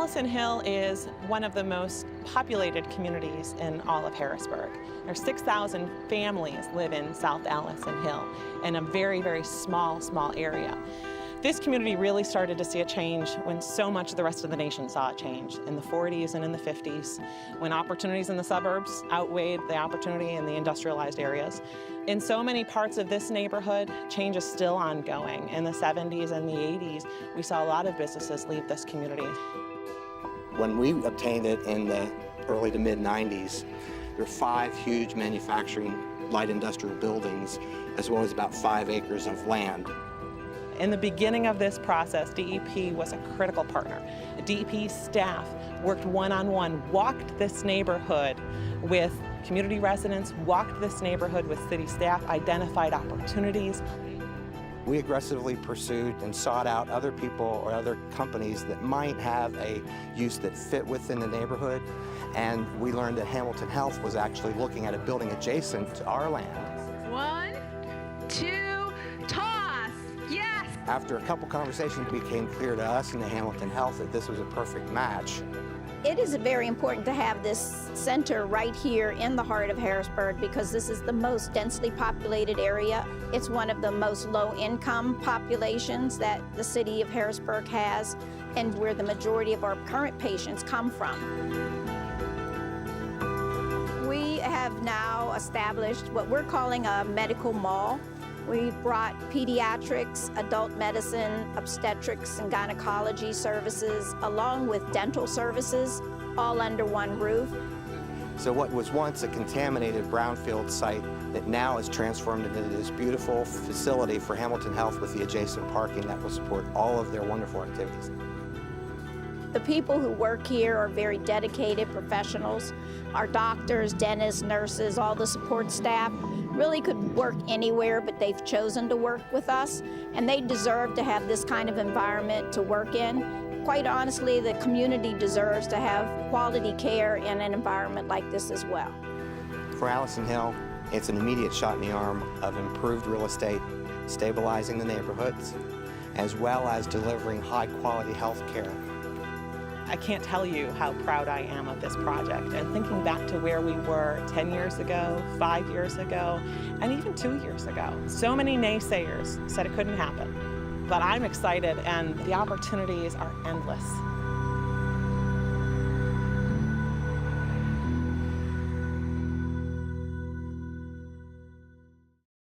Allison Hill is one of the most populated communities in all of Harrisburg. There's 6,000 families live in South Allison Hill in a very, very small area. This community really started to see a change when so much of the rest of the nation saw a change in the 40s and in the 50s, when opportunities in the suburbs outweighed the opportunity in the industrialized areas. In so many parts of this neighborhood, change is still ongoing. In the 70s and the 80s, we saw a lot of businesses leave this community. When we obtained it in the early to mid-90s, there were 5 huge manufacturing light industrial buildings, as well as about 5 acres of land. In the beginning of this process, DEP was a critical partner. DEP staff worked one-on-one, walked this neighborhood with community residents, walked this neighborhood with city staff, identified opportunities. We aggressively pursued and sought out other people or other companies that might have a use that fit within the neighborhood, and we learned that Hamilton Health was actually looking at a building adjacent to our land. 1, 2, toss! Yes! After a couple conversations, it became clear to us and to Hamilton Health that this was a perfect match. It is very important to have this center right here in the heart of Harrisburg because this is the most densely populated area. It's one of the most low-income populations that the city of Harrisburg has, and where the majority of our current patients come from. We have now established what we're calling a medical mall. We've brought pediatrics, adult medicine, obstetrics, and gynecology services, along with dental services, all under one roof. So what was once a contaminated Brownfields site that now is transformed into this beautiful facility for Hamilton Health with the adjacent parking that will support all of their wonderful activities. The people who work here are very dedicated professionals. Our doctors, dentists, nurses, all the support staff really could work anywhere, but they've chosen to work with us, and they deserve to have this kind of environment to work in. Quite honestly, the community deserves to have quality care in an environment like this as well. For Allison Hill, it's an immediate shot in the arm of improved real estate, stabilizing the neighborhoods, as well as delivering high-quality health care. I can't tell you how proud I am of this project, and thinking back to where we were 10 years ago, 5 years ago, and even 2 years ago. So many naysayers said it couldn't happen, but I'm excited and the opportunities are endless.